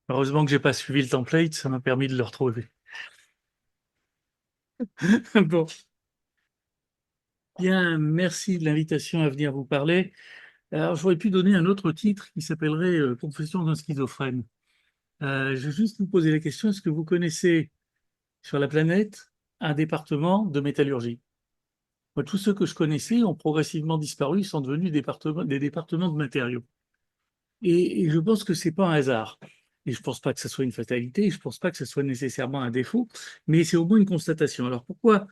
Heureusement que j'ai pas suivi le template, ça m'a permis de le retrouver. Bon, bien, merci de l'invitation à venir vous parler. Alors, j'aurais pu donner un autre titre qui s'appellerait Confession d'un schizophrène. Je vais juste vous poser la question, est-ce que vous connaissez sur la planète un département de métallurgie? Moi, tous ceux que je connaissais ont progressivement disparu, ils sont devenus des départements de matériaux. Et je pense que c'est pas un hasard. Et je pense pas que ce soit une fatalité, je pense pas que ce soit nécessairement un défaut, mais c'est au moins une constatation. Alors pourquoi?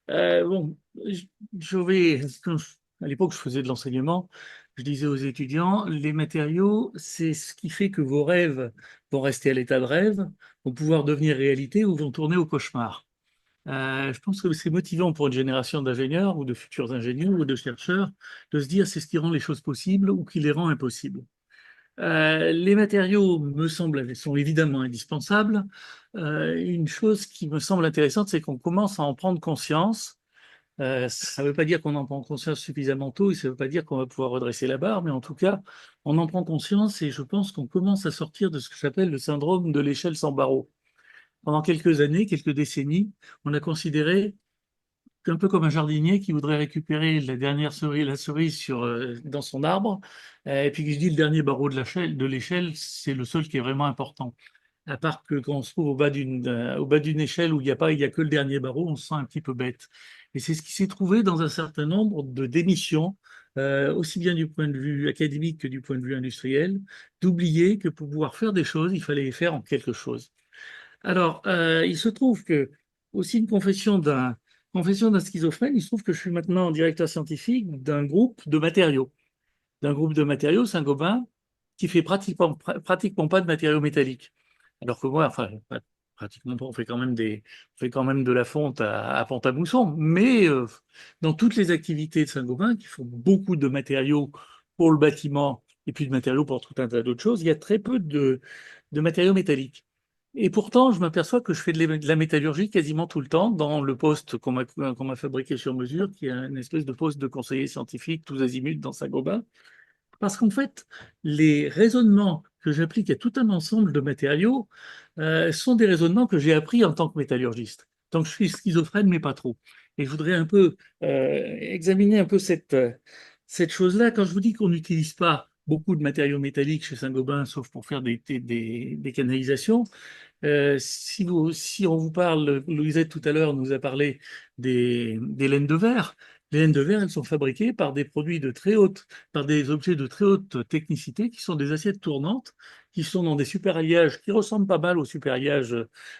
Bon, je, je vais, à l'époque, je faisais de l'enseignement, je disais aux étudiants, les matériaux, c'est ce qui fait que vos rêves vont rester à l'état de rêve, vont pouvoir devenir réalité ou vont tourner au cauchemar. Je pense que c'est motivant pour une génération d'ingénieurs ou de futurs ingénieurs ou de chercheurs de se dire c'est ce qui rend les choses possibles ou qui les rend impossibles. Les matériaux me semblent sont évidemment indispensables. Une chose qui me semble intéressante, c'est qu'on commence à en prendre conscience. Ça ne veut pas dire qu'on en prend conscience suffisamment tôt, et ça ne veut pas dire qu'on va pouvoir redresser la barre, mais en tout cas, on en prend conscience et je pense qu'on commence à sortir de ce que j'appelle le syndrome de l'échelle sans barreaux. Pendant quelques années, quelques décennies, on a considéré un peu comme un jardinier qui voudrait récupérer la dernière cerise, la cerise dans son arbre, et puis qui se dit le dernier barreau de l'échelle, c'est le seul qui est vraiment important. À part que quand on se trouve au bas d'une échelle où il y a que le dernier barreau, on se sent un petit peu bête. Et c'est ce qui s'est trouvé dans un certain nombre de démissions, aussi bien du point de vue académique que du point de vue industriel, d'oublier que pour pouvoir faire des choses, il fallait les faire en quelque chose. Alors, il se trouve que, aussi une confession d'un schizophrène, il se trouve que je suis maintenant directeur scientifique d'un groupe de matériaux, Saint-Gobain, qui fait pratiquement pas de matériaux métalliques. Alors que moi, enfin, pratiquement pas, on fait quand même de la fonte à Pont-à-Mousson, mais dans toutes les activités de Saint-Gobain, qui font beaucoup de matériaux pour le bâtiment et puis de matériaux pour tout un tas d'autres choses, il y a très peu de matériaux métalliques. Et pourtant, je m'aperçois que je fais de la métallurgie quasiment tout le temps dans le poste qu'on m'a fabriqué sur mesure, qui est une espèce de poste de conseiller scientifique tous azimuts dans Saint-Gobain. Parce qu'en fait, les raisonnements que j'applique à tout un ensemble de matériaux sont des raisonnements que j'ai appris en tant que métallurgiste. Donc je suis schizophrène, mais pas trop. Et je voudrais un peu examiner un peu cette chose-là. Quand je vous dis qu'on n'utilise pas beaucoup de matériaux métalliques chez Saint-Gobain, sauf pour faire des canalisations, si on vous parle, Louisette tout à l'heure nous a parlé des laines de verre. Les laines de verre, elles sont fabriquées par des produits de très haute, par des objets de très haute technicité qui sont des assiettes tournantes, qui sont dans des superalliages qui ressemblent pas mal aux superalliages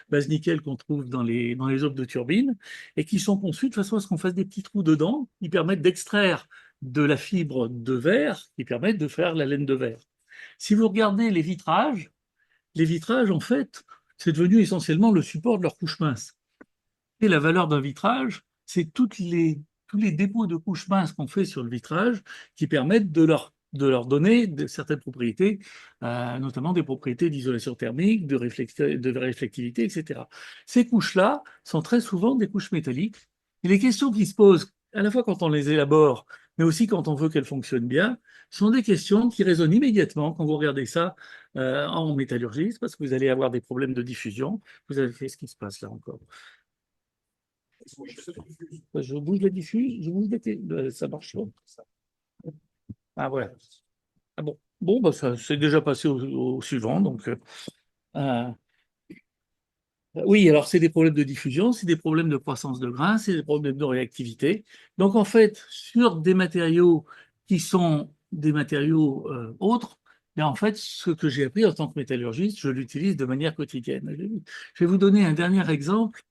base nickel qu'on trouve dans les aubes de turbine et qui sont conçus de façon à ce qu'on fasse des petits trous dedans qui permettent d'extraire de la fibre de verre qui permettent de faire la laine de verre. Si vous regardez les vitrages, en fait, c'est devenu essentiellement le support de leur couche mince. Et la valeur d'un vitrage, c'est tous les dépôts de couche mince qu'on fait sur le vitrage qui permettent de leur donner certaines propriétés, notamment des propriétés d'isolation thermique, de réflectivité, etc. Ces couches-là sont très souvent des couches métalliques. Et les questions qui se posent, à la fois quand on les élabore, mais aussi quand on veut qu'elles fonctionnent bien, sont des questions qui résonnent immédiatement quand vous regardez ça en métallurgie, parce que vous allez avoir des problèmes de diffusion. Vous avez fait ce qui se passe là encore. Je bouge la diffuse, je bouge ça marche pas. Ah voilà. Ah bon. Bon, bah ça c'est déjà passé au suivant. Euh, oui, alors c'est des problèmes de diffusion, c'est des problèmes de croissance de grains, c'est des problèmes de réactivité. Donc en fait, sur des matériaux qui sont des matériaux autres, mais en fait, ce que j'ai appris en tant que métallurgiste, je l'utilise de manière quotidienne. Je vais vous donner un dernier exemple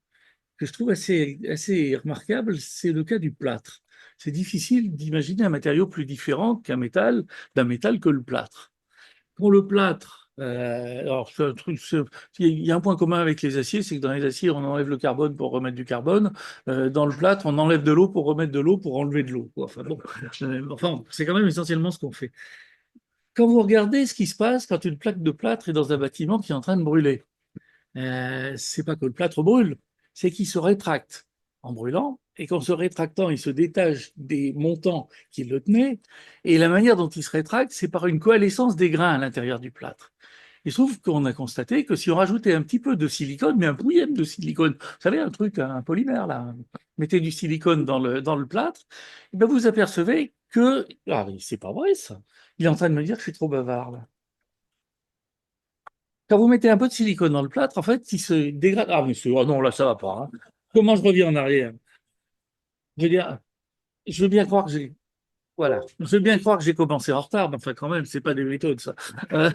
que je trouve assez remarquable, c'est le cas du plâtre. C'est difficile d'imaginer un matériau plus différent d'un métal que le plâtre. Pour le plâtre, alors il y a un point commun avec les aciers, c'est que dans les aciers, on enlève le carbone pour remettre du carbone. Dans le plâtre, on enlève de l'eau pour remettre de l'eau pour enlever de l'eau. Enfin bon, c'est quand même essentiellement ce qu'on fait. Quand vous regardez ce qui se passe quand une plaque de plâtre est dans un bâtiment qui est en train de brûler, c'est pas que le plâtre brûle, c'est qu'il se rétracte en brûlant, et qu'en se rétractant, il se détache des montants qui le tenaient, et la manière dont il se rétracte, c'est par une coalescence des grains à l'intérieur du plâtre. Il se trouve qu'on a constaté que si on rajoutait un petit peu de silicone, mais un pouillème de silicone, vous savez, un truc, un polymère, là, mettez du silicone dans le plâtre, et ben vous apercevez que, ah, mais c'est pas vrai, ça. Il est en train de me dire que je suis trop bavard, là. Quand vous mettez un peu de silicone dans le plâtre, en fait, il se dégrade. Ah, monsieur, oh non, là, ça va pas, hein. Comment je reviens en arrière? Je veux dire, je veux bien croire que j'ai, voilà. Je veux bien croire que j'ai commencé en retard, mais enfin, quand même, c'est pas des méthodes, ça. Euh,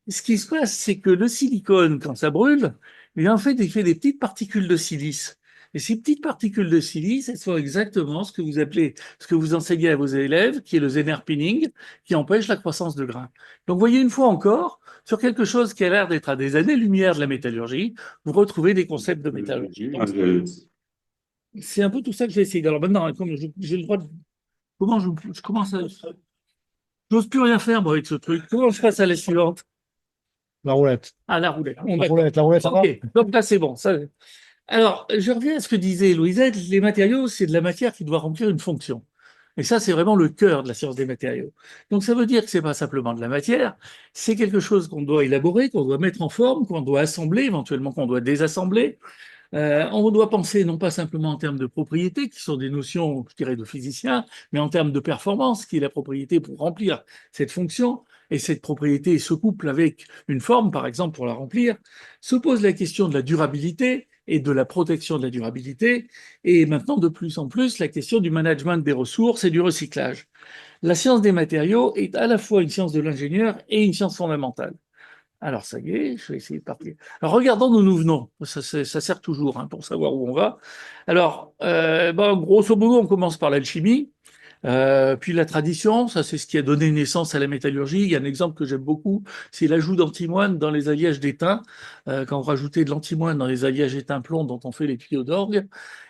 Ce qui se passe, c'est que le silicone, quand ça brûle, en fait, il fait des petites particules de silice. Et ces petites particules de silice, elles sont exactement ce que vous appelez, ce que vous enseignez à vos élèves, qui est le Zener-pinning, qui empêche la croissance de grains. Donc, vous voyez, une fois encore, sur quelque chose qui a l'air d'être à des années-lumière de la métallurgie, vous retrouvez des concepts de métallurgie. Donc, c'est un peu tout ça que j'ai essayé. Alors maintenant, comme j'ai le droit de... je commence à... J'ose plus rien faire, moi, avec ce truc. Comment je passe à la suivante? La roulette. Ah, la roulette. La roulette, ça va? Ok, donc là c'est bon. Ça... Alors, je reviens à ce que disait Louisette, les matériaux, c'est de la matière qui doit remplir une fonction. Et ça, c'est vraiment le cœur de la science des matériaux. Donc ça veut dire que c'est pas simplement de la matière, c'est quelque chose qu'on doit élaborer, qu'on doit mettre en forme, qu'on doit assembler, éventuellement qu'on doit désassembler. On doit penser non pas simplement en termes de propriété, qui sont des notions, je dirais, de physiciens, mais en termes de performance, qui est la propriété pour remplir cette fonction. Et cette propriété se couple avec une forme, par exemple, pour la remplir. Se pose la question de la durabilité et de la protection de la durabilité. Et maintenant, de plus en plus, la question du management des ressources et du recyclage. La science des matériaux est à la fois une science de l'ingénieur et une science fondamentale. Alors, ça y est, je vais essayer de partir. Alors, regardons d'où nous venons. Ça sert toujours, hein, pour savoir où on va. Alors, grosso modo, on commence par l'alchimie. Puis la tradition, ça c'est ce qui a donné naissance à la métallurgie. Il y a un exemple que j'aime beaucoup, c'est l'ajout d'antimoine dans les alliages d'étain. Quand vous rajoutez de l'antimoine dans les alliages étain-plomb dont on fait les tuyaux d'orgue,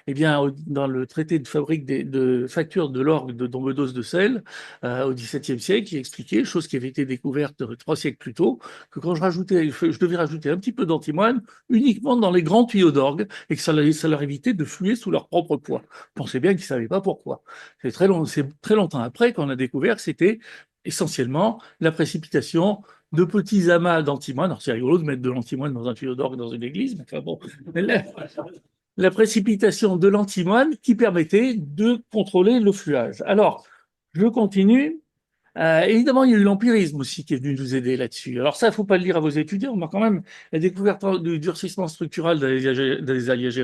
eh bien, dans le traité de fabrique de facture de l'orgue de Dombedos de Celles, au XVIIe siècle, il expliquait, chose qui avait été découverte 3 siècles plus tôt, que quand je devais rajouter un petit peu d'antimoine uniquement dans les grands tuyaux d'orgue et que ça leur évitait de fluer sous leur propre poids. Pensez bien qu'ils ne savaient pas pourquoi. C'est très longtemps après qu'on a découvert que c'était essentiellement la précipitation de petits amas d'antimoine. Alors c'est rigolo de mettre de l'antimoine dans un tuyau d'orgue dans une église, mais enfin bon, la précipitation de l'antimoine qui permettait de contrôler le fluage. Alors, je continue. Évidemment, il y a eu l'empirisme aussi qui est venu nous aider là-dessus. Alors ça, il ne faut pas le lire à vos étudiants, mais quand même, la découverte du durcissement structural des alliages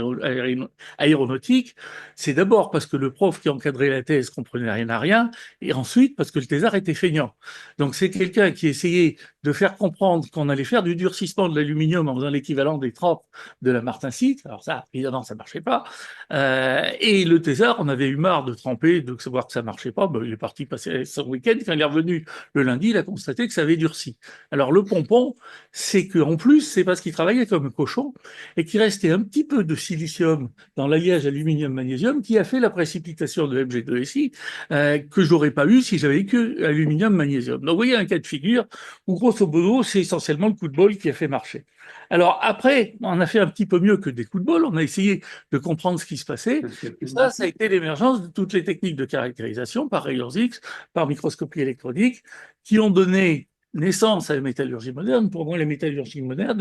aéronautiques, c'est d'abord parce que le prof qui encadrait la thèse comprenait rien à rien, et ensuite parce que le thésard était feignant. Donc c'est quelqu'un qui essayait de faire comprendre qu'on allait faire du durcissement de l'aluminium en faisant l'équivalent des tropes de la martensite. Alors ça, évidemment, ça marchait pas. Et le thésard, on avait eu marre de tremper, de savoir que ça marchait pas. Ben, il est parti passer son week-end. Quand il est revenu le lundi, il a constaté que ça avait durci. Alors le pompon, c'est qu'en plus, c'est parce qu'il travaillait comme un cochon et qu'il restait un petit peu de silicium dans l'alliage aluminium-magnésium qui a fait la précipitation de Mg2Si que j'aurais pas eu si j'avais eu que aluminium-magnésium. Donc vous voyez un cas de figure où grosso modo, c'est essentiellement le coup de bol qui a fait marcher. Alors après, on a fait un petit peu mieux que des coups de bol, on a essayé de comprendre ce qui se passait. Et ça a été l'émergence de toutes les techniques de caractérisation par rayons X, par microscopie électronique, qui ont donné naissance à la métallurgie moderne. Pour moi, la métallurgie moderne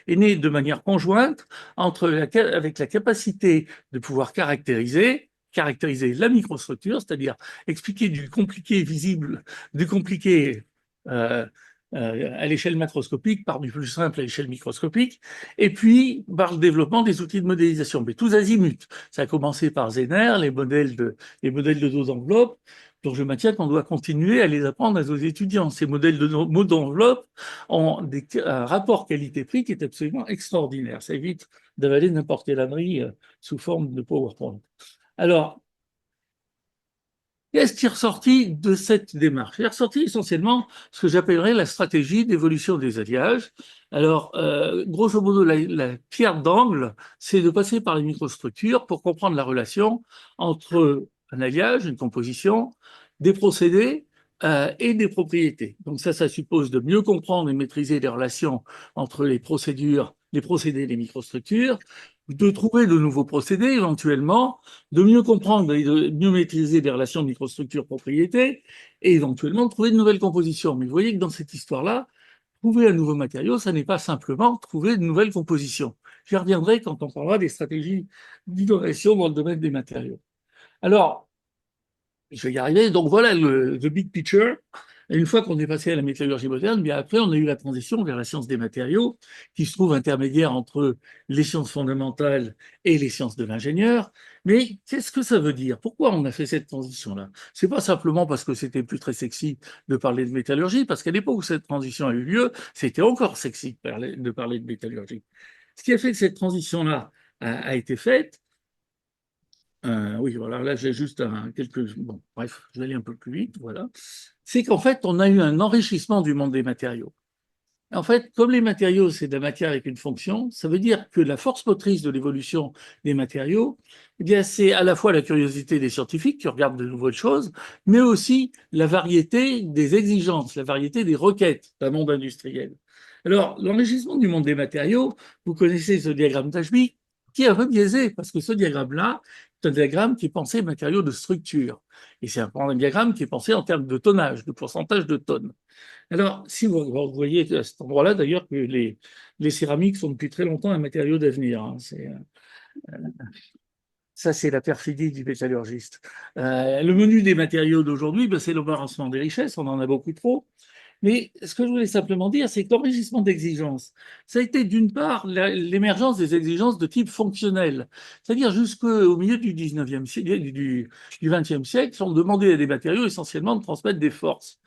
est née de manière conjointe avec la capacité de pouvoir caractériser la microstructure, c'est-à-dire expliquer du compliqué visible, du compliqué euh, à l'échelle macroscopique par du plus simple à l'échelle microscopique, et puis par le développement des outils de modélisation, mais tous azimuts. Ça a commencé par Zener, les modèles de dos d'enveloppe, dont je maintiens qu'on doit continuer à les apprendre à nos étudiants. Ces modèles de mots d'enveloppe ont un rapport qualité-prix qui est absolument extraordinaire. Ça évite d'avaler n'importe quelle ânerie sous forme de PowerPoint. Alors, qu'est-ce qui est ressorti de cette démarche? Il est ressorti essentiellement ce que j'appellerais la stratégie d'évolution des alliages. Alors, grosso modo, la pierre d'angle, c'est de passer par les microstructures pour comprendre la relation entre un alliage, une composition, des procédés et des propriétés. Donc ça suppose de mieux comprendre et maîtriser les relations entre les procédés et les microstructures, de trouver de nouveaux procédés éventuellement, de mieux comprendre et de mieux maîtriser les relations de microstructure-propriété, et éventuellement de trouver de nouvelles compositions. Mais vous voyez que dans cette histoire-là, trouver un nouveau matériau, ça n'est pas simplement trouver de nouvelles compositions. J'y reviendrai quand on parlera des stratégies d'innovation dans le domaine des matériaux. Alors, je vais y arriver. Donc voilà le the big picture. Et une fois qu'on est passé à la métallurgie moderne, bien après, on a eu la transition vers la science des matériaux, qui se trouve intermédiaire entre les sciences fondamentales et les sciences de l'ingénieur. Mais qu'est-ce que ça veut dire? Pourquoi on a fait cette transition-là? C'est pas simplement parce que c'était plus très sexy de parler de métallurgie, parce qu'à l'époque où cette transition a eu lieu, c'était encore sexy de parler de métallurgie. Ce qui a fait que cette transition-là a été faite, oui, voilà, là j'ai juste quelques. Bon, bref, je vais aller un peu plus vite, voilà. C'est qu'en fait, on a eu un enrichissement du monde des matériaux. En fait, comme les matériaux, c'est de la matière avec une fonction, ça veut dire que la force motrice de l'évolution des matériaux, eh bien, c'est à la fois la curiosité des scientifiques qui regardent de nouvelles choses, mais aussi la variété des exigences, la variété des requêtes d'un monde industriel. Alors, l'enrichissement du monde des matériaux, vous connaissez ce diagramme d'Ashby, qui est un peu biaisé, parce que ce diagramme-là, c'est un diagramme qui est pensé matériaux de structure. Et c'est un diagramme qui est pensé en termes de tonnage, de pourcentage de tonnes. Alors, si vous voyez à cet endroit-là, d'ailleurs, que les céramiques sont depuis très longtemps un matériau d'avenir. Hein. Ça, c'est la perfidie du métallurgiste. Le menu des matériaux d'aujourd'hui, ben, c'est l'embarrassement des richesses, on en a beaucoup trop. Mais ce que je voulais simplement dire, c'est que l'enrichissement d'exigences, ça a été d'une part l'émergence des exigences de type fonctionnel. C'est-à-dire jusqu'au milieu du 19e siècle, du 20e siècle, on demandait à des matériaux essentiellement de transmettre des forces.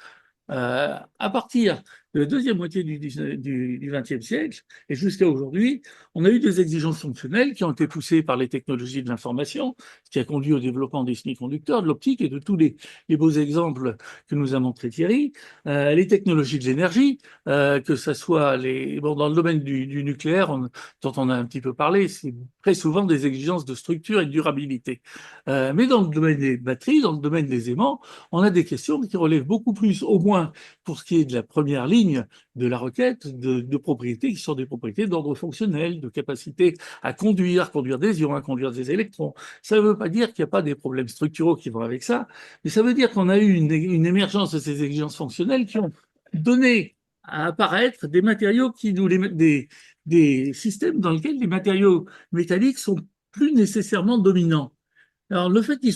À partir de la deuxième moitié du XXe siècle et jusqu'à aujourd'hui, on a eu des exigences fonctionnelles qui ont été poussées par les technologies de l'information, ce qui a conduit au développement des semi-conducteurs, de l'optique et de tous les beaux exemples que nous a montré Thierry, les technologies de l'énergie, que ce soit dans le domaine du nucléaire, dont on a un petit peu parlé, c'est très souvent des exigences de structure et de durabilité. Mais dans le domaine des batteries, dans le domaine des aimants, on a des questions qui relèvent beaucoup plus, au moins pour ce qui est de la première ligne de la requête, de propriétés qui sont des propriétés d'ordre fonctionnel, de capacité à conduire des ions, à conduire des électrons. Ça ne veut pas dire qu'il n'y a pas des problèmes structuraux qui vont avec ça, mais ça veut dire qu'on a eu une émergence de ces exigences fonctionnelles qui ont donné à apparaître des matériaux des systèmes dans lesquels les matériaux métalliques sont plus nécessairement dominants. Alors, le fait qu'ils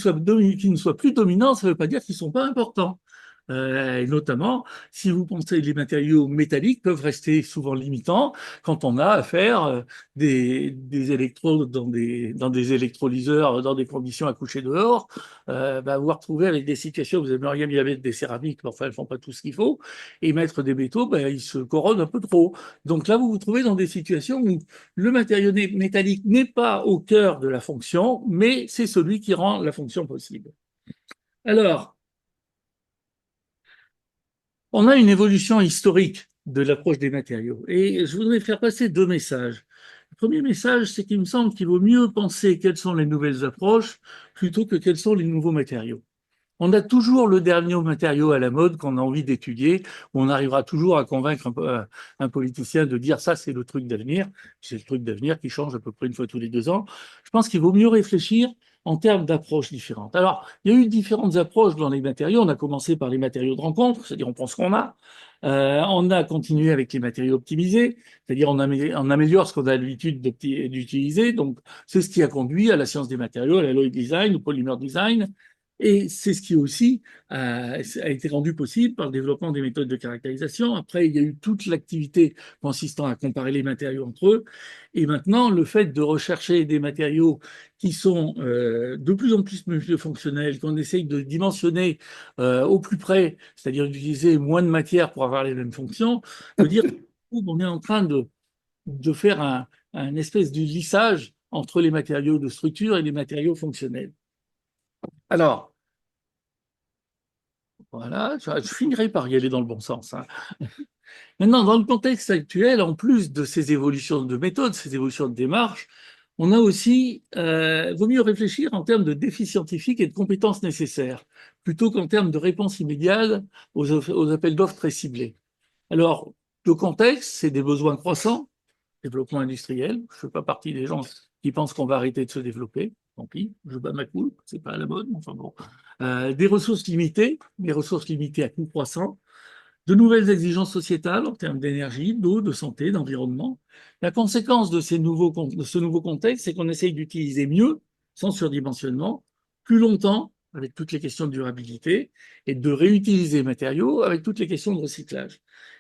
ne soient plus dominants, ça ne veut pas dire qu'ils ne sont pas importants. Et notamment, si vous pensez les matériaux métalliques peuvent rester souvent limitants quand on a à faire des électrodes dans des électrolyseurs, dans des conditions à coucher dehors, vous vous retrouvez avec des situations où vous aimeriez bien mettre des céramiques, mais enfin, elles ne font pas tout ce qu'il faut, et mettre des métaux, ils se corrodent un peu trop. Donc là, vous vous trouvez dans des situations où le matériau métallique n'est pas au cœur de la fonction, mais c'est celui qui rend la fonction possible. Alors, on a une évolution historique de l'approche des matériaux. Et je voudrais faire passer deux messages. Le premier message, c'est qu'il me semble qu'il vaut mieux penser quelles sont les nouvelles approches plutôt que quels sont les nouveaux matériaux. On a toujours le dernier matériau à la mode qu'on a envie d'étudier, où on arrivera toujours à convaincre un politicien de dire ça, c'est le truc d'avenir. C'est le truc d'avenir qui change à peu près une fois tous les 2 ans. Je pense qu'il vaut mieux réfléchir en termes d'approches différentes. Alors, il y a eu différentes approches dans les matériaux. On a commencé par les matériaux de rencontre, c'est-à-dire on pense qu'on a. On a continué avec les matériaux optimisés, c'est-à-dire on améliore ce qu'on a l'habitude d'utiliser. Donc, c'est ce qui a conduit à la science des matériaux, à l'alloy design, au polymer design. Et c'est ce qui aussi a été rendu possible par le développement des méthodes de caractérisation. Après, il y a eu toute l'activité consistant à comparer les matériaux entre eux. Et maintenant, le fait de rechercher des matériaux qui sont de plus en plus multifonctionnels, qu'on essaye de dimensionner au plus près, c'est-à-dire d'utiliser moins de matière pour avoir les mêmes fonctions, veut dire qu'on est en train de faire un espèce de lissage entre les matériaux de structure et les matériaux fonctionnels. Alors, voilà, je finirai par y aller dans le bon sens. Hein. Maintenant, dans le contexte actuel, en plus de ces évolutions de méthode, ces évolutions de démarche, on a aussi, vaut mieux réfléchir en termes de défis scientifiques et de compétences nécessaires, plutôt qu'en termes de réponses immédiates aux appels d'offres très ciblés. Alors, le contexte, c'est des besoins croissants, développement industriel. Je ne fais pas partie des gens qui pensent qu'on va arrêter de se développer. Tant pis, je bats ma coule, c'est pas à la mode, enfin bon. Des ressources limitées à coût croissant, de nouvelles exigences sociétales en termes d'énergie, d'eau, de santé, d'environnement. La conséquence de ce nouveau contexte, c'est qu'on essaye d'utiliser mieux, sans surdimensionnement, plus longtemps, avec toutes les questions de durabilité, et de réutiliser les matériaux avec toutes les questions de recyclage.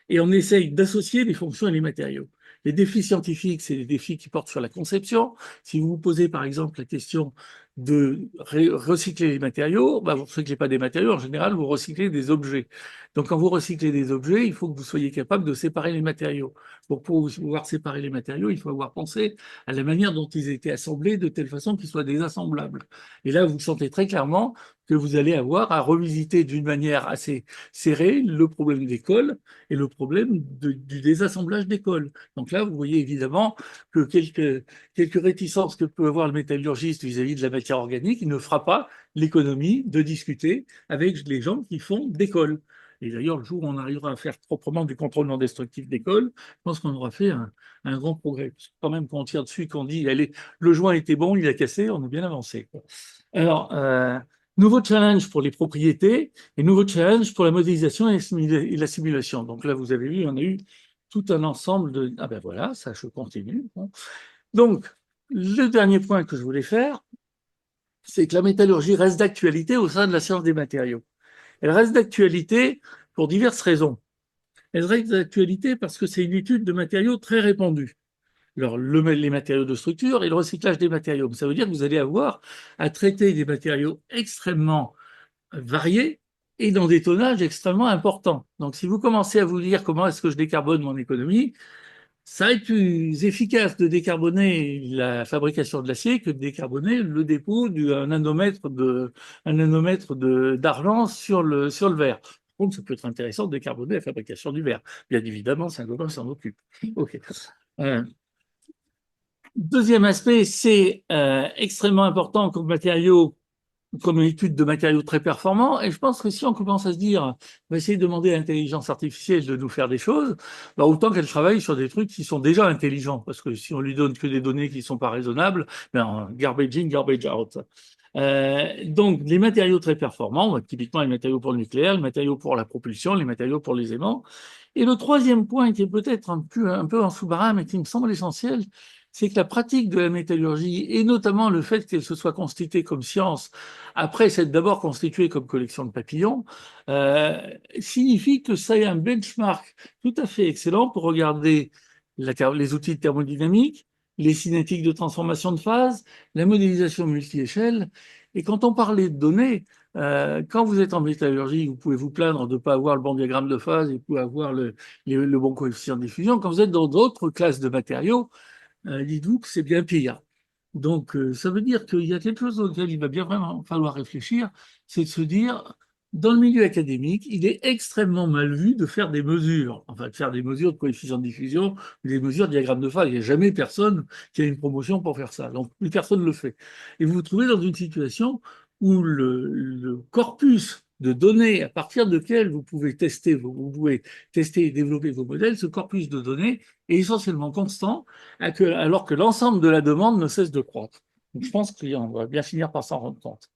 Et on essaye d'associer les fonctions et les matériaux. Les défis scientifiques, c'est des défis qui portent sur la conception. Si vous vous posez par exemple la question de recycler les matériaux, bah, vous ne recyclez pas des matériaux, en général, vous recyclez des objets. Donc, quand vous recyclez des objets, il faut que vous soyez capable de séparer les matériaux. Pour pouvoir séparer les matériaux, il faut avoir pensé à la manière dont ils étaient assemblés de telle façon qu'ils soient désassemblables. Et là, vous sentez très clairement que vous allez avoir à revisiter d'une manière assez serrée le problème des cols et le problème du désassemblage des cols. Donc là, vous voyez évidemment que quelques réticences que peut avoir le métallurgiste vis-à-vis de la matière organique, il ne fera pas l'économie de discuter avec les gens qui font des cols. Et d'ailleurs, le jour où on arrivera à faire proprement du contrôle non destructif des cols, je pense qu'on aura fait un grand progrès. Parce que quand même, quand on tire dessus, qu'on dit allez, le joint était bon, il a cassé, on est bien avancé. Alors, nouveau challenge pour les propriétés et nouveau challenge pour la modélisation et la simulation. Donc là, vous avez vu, on a eu tout un ensemble de... Ah ben voilà, ça, je continue. Bon. Donc, le dernier point que je voulais faire, c'est que la métallurgie reste d'actualité au sein de la science des matériaux. Elle reste d'actualité pour diverses raisons. Elle reste d'actualité parce que c'est une étude de matériaux très répandue. Alors, les matériaux de structure et le recyclage des matériaux. Ça veut dire que vous allez avoir à traiter des matériaux extrêmement variés et dans des tonnages extrêmement importants. Donc, si vous commencez à vous dire comment est-ce que je décarbone mon économie, ça va être plus efficace de décarboner la fabrication de l'acier que de décarboner le dépôt d'un nanomètre d'argent sur le verre. Par contre, ça peut être intéressant de décarboner la fabrication du verre. Bien évidemment, Saint-Gobain s'en occupe. OK. Euh, Deuxième aspect, c'est extrêmement important comme matériau, comme une étude de matériaux très performants. Et je pense que si on commence à se dire, on va essayer de demander à l'intelligence artificielle de nous faire des choses, bah, autant qu'elle travaille sur des trucs qui sont déjà intelligents. Parce que si on lui donne que des données qui ne sont pas raisonnables, ben, garbage in, garbage out. Donc, les matériaux très performants, typiquement les matériaux pour le nucléaire, les matériaux pour la propulsion, les matériaux pour les aimants. Et le troisième point, qui est peut-être un peu en sous-marin, mais qui me semble essentiel, c'est que la pratique de la métallurgie, et notamment le fait qu'elle se soit constituée comme science, après s'être d'abord constituée comme collection de papillons, signifie que ça est un benchmark tout à fait excellent pour regarder les outils de thermodynamique, les cinétiques de transformation de phase, la modélisation multi-échelle. Et quand on parlait de données, quand vous êtes en métallurgie, vous pouvez vous plaindre de ne pas avoir le bon diagramme de phase et vous pouvez avoir le bon coefficient de diffusion. Quand vous êtes dans d'autres classes de matériaux, dites-vous que c'est bien pire. Donc, ça veut dire qu'il y a quelque chose auquel il va bien vraiment falloir réfléchir, c'est de se dire, dans le milieu académique, il est extrêmement mal vu de faire des mesures, enfin de faire des mesures de coefficient de diffusion, des mesures de diagramme de phase. Il n'y a jamais personne qui a une promotion pour faire ça. Donc, plus personne ne le fait. Et vous vous trouvez dans une situation où le corpus de données à partir duquel vous pouvez tester et développer vos modèles, ce corpus de données est essentiellement constant, alors que l'ensemble de la demande ne cesse de croître. Donc, je pense qu'on va bien finir par s'en rendre compte.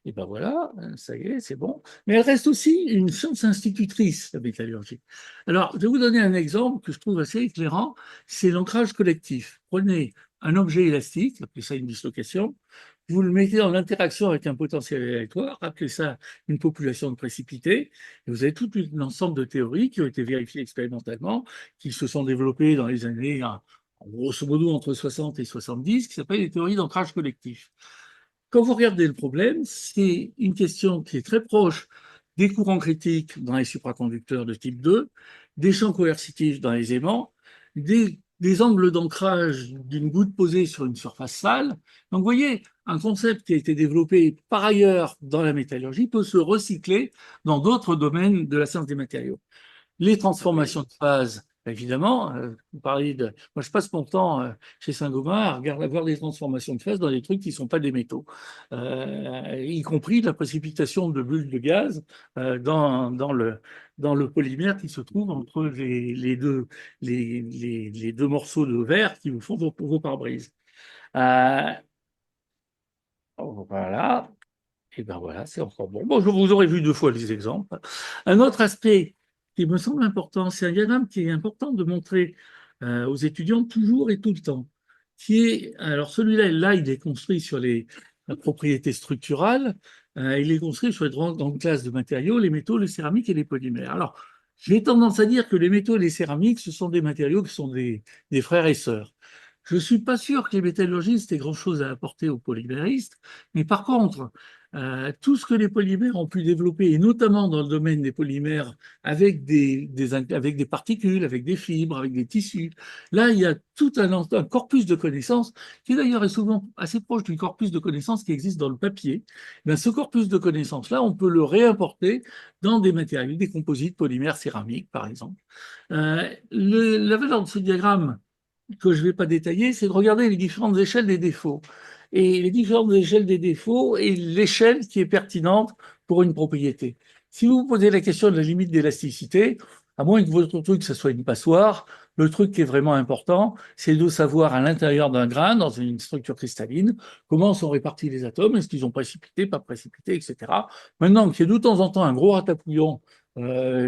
Et ben voilà, ça y est, c'est bon. Mais elle reste aussi une science institutrice, la métallurgie. Alors, je vais vous donner un exemple que je trouve assez éclairant, c'est l'ancrage collectif. Prenez un objet élastique, appelez ça une dislocation, vous le mettez en interaction avec un potentiel aléatoire, appelez ça une population de précipités, et vous avez tout un ensemble de théories qui ont été vérifiées expérimentalement, qui se sont développées dans les années, grosso modo, entre 60 et 70, qui s'appellent les théories d'ancrage collectif. Quand vous regardez le problème, c'est une question qui est très proche des courants critiques dans les supraconducteurs de type 2, des champs coercitifs dans les aimants, des angles d'ancrage d'une goutte posée sur une surface sale. Donc, vous voyez, un concept qui a été développé par ailleurs dans la métallurgie peut se recycler dans d'autres domaines de la science des matériaux. Les transformations de phase, évidemment, vous parlez de... Moi, je passe mon temps chez Saint-Gobain à voir des transformations de phase dans des trucs qui ne sont pas des métaux, y compris la précipitation de bulles de gaz dans le polymère qui se trouve entre les deux morceaux de verre qui vous font vos pare-brises. Euh, voilà. Et ben voilà, c'est encore bon. Bon, vous aurez vu deux fois les exemples. Un autre aspect qui me semble important. C'est un diagramme qui est important de montrer aux étudiants toujours et tout le temps. Alors celui-là, là, il est construit sur la propriété structurale. Il est construit sur les grandes classes de matériaux, les métaux, les céramiques et les polymères. Alors, j'ai tendance à dire que les métaux et les céramiques, ce sont des matériaux qui sont des frères et sœurs. Je ne suis pas sûr que les métallurgistes aient grand-chose à apporter aux polyméristes, mais par contre, tout ce que les polymères ont pu développer, et notamment dans le domaine des polymères avec avec des particules, avec des fibres, avec des tissus, là, il y a tout un corpus de connaissances qui d'ailleurs est souvent assez proche du corpus de connaissances qui existe dans le papier. Ben, ce corpus de connaissances-là, on peut le réimporter dans des matériaux, des composites polymères céramiques, par exemple. La valeur de ce diagramme, que je ne vais pas détailler, c'est de regarder les différentes échelles des défauts. Et les différentes échelles des défauts et l'échelle qui est pertinente pour une propriété. Si vous vous posez la question de la limite d'élasticité, à moins que votre truc, ce soit une passoire, le truc qui est vraiment important, c'est de savoir à l'intérieur d'un grain, dans une structure cristalline, comment sont répartis les atomes, est-ce qu'ils ont précipité, pas précipité, etc. Maintenant, qu'il y ait de temps en temps un gros ratatouillon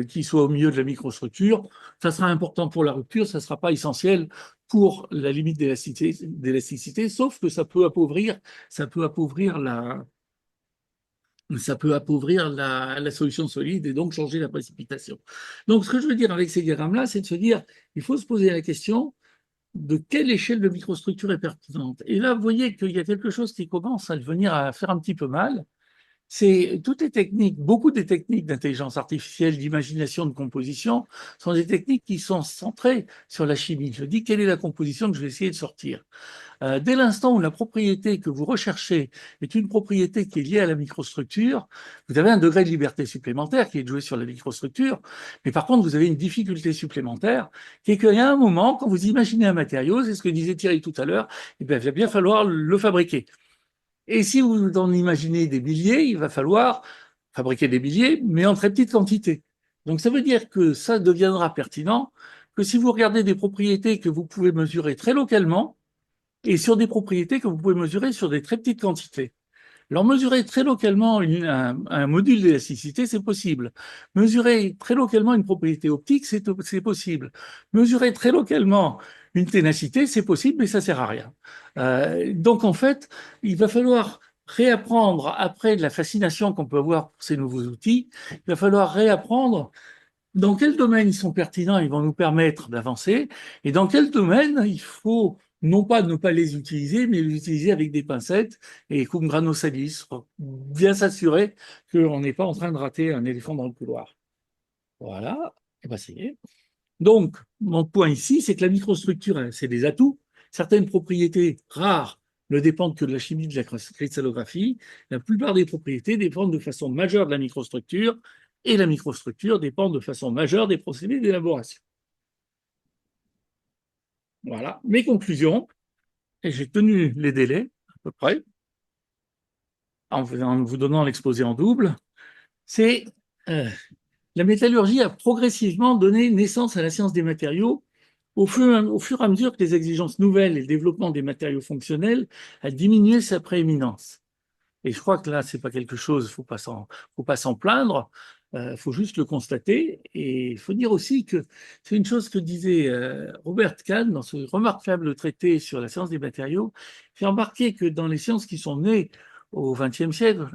qui soit au milieu de la microstructure, ça sera important pour la rupture, ça ne sera pas essentiel pour la limite d'élasticité, sauf que ça peut appauvrir la solution solide et donc changer la précipitation. Donc, ce que je veux dire avec ces diagrammes-là, c'est de se dire, il faut se poser la question de quelle échelle de microstructure est pertinente. Et là, vous voyez qu'il y a quelque chose qui commence à devenir à faire un petit peu mal, c'est toutes les techniques, beaucoup des techniques d'intelligence artificielle, d'imagination, de composition, sont des techniques qui sont centrées sur la chimie. Je dis quelle est la composition que je vais essayer de sortir. Dès l'instant où la propriété que vous recherchez est une propriété qui est liée à la microstructure, vous avez un degré de liberté supplémentaire qui est joué sur la microstructure, mais par contre vous avez une difficulté supplémentaire qui est qu'il y a un moment, quand vous imaginez un matériau, c'est ce que disait Thierry tout à l'heure, eh bien, il va bien falloir le fabriquer. Et si vous en imaginez des milliers, il va falloir fabriquer des milliers, mais en très petite quantité. Donc ça veut dire que ça deviendra pertinent que si vous regardez des propriétés que vous pouvez mesurer très localement et sur des propriétés que vous pouvez mesurer sur des très petites quantités. Alors, mesurer très localement un module d'élasticité, c'est possible. Mesurer très localement une propriété optique, c'est possible. Mesurer très localement une ténacité, c'est possible, mais ça sert à rien. Donc, en fait, il va falloir réapprendre, après la fascination qu'on peut avoir pour ces nouveaux outils, il va falloir réapprendre dans quel domaine ils sont pertinents, ils vont nous permettre d'avancer, et dans quel domaine il faut non pas ne pas les utiliser, mais les utiliser avec des pincettes et cum grano salis, pour bien s'assurer qu'on n'est pas en train de rater un éléphant dans le couloir. Voilà, et ben c'est y. Donc, mon point ici, c'est que la microstructure, hein, c'est des atouts. Certaines propriétés rares ne dépendent que de la chimie de la cristallographie. La plupart des propriétés dépendent de façon majeure de la microstructure et la microstructure dépend de façon majeure des procédés d'élaboration. Voilà, mes conclusions, et j'ai tenu les délais à peu près, en vous donnant l'exposé en double, c'est la métallurgie a progressivement donné naissance à la science des matériaux au fur et à mesure que les exigences nouvelles et le développement des matériaux fonctionnels a diminué sa prééminence. Et je crois que là, c'est pas quelque chose, faut pas s'en plaindre, faut juste le constater. Et il faut dire aussi que c'est une chose que disait Robert Kahn dans ce remarquable traité sur la science des matériaux. J'ai remarqué que dans les sciences qui sont nées au XXe siècle,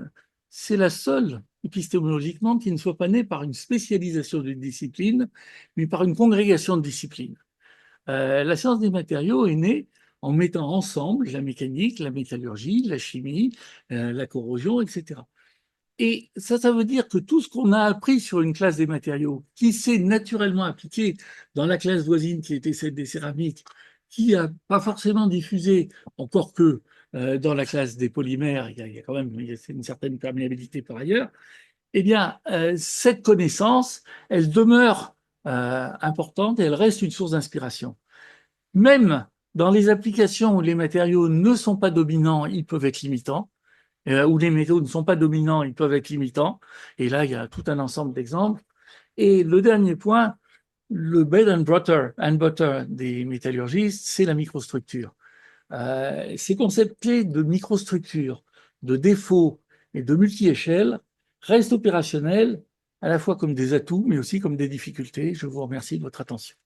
c'est la seule, épistémologiquement, qui ne soit pas née par une spécialisation d'une discipline, mais par une congrégation de disciplines. La science des matériaux est née en mettant ensemble la mécanique, la métallurgie, la chimie, la corrosion, etc. Et ça veut dire que tout ce qu'on a appris sur une classe des matériaux, qui s'est naturellement appliqué dans la classe voisine qui était celle des céramiques, qui n'a pas forcément diffusé, encore que dans la classe des polymères, il y a quand même une certaine perméabilité par ailleurs, eh bien, cette connaissance, elle demeure importante et elle reste une source d'inspiration. Même dans les applications où les matériaux ne sont pas dominants, ils peuvent être limitants, où les métaux ne sont pas dominants, ils peuvent être limitants. Et là, il y a tout un ensemble d'exemples. Et le dernier point, le bread and butter des métallurgistes, c'est la microstructure. Ces concepts clés de microstructure, de défaut et de multi-échelle restent opérationnels à la fois comme des atouts, mais aussi comme des difficultés. Je vous remercie de votre attention.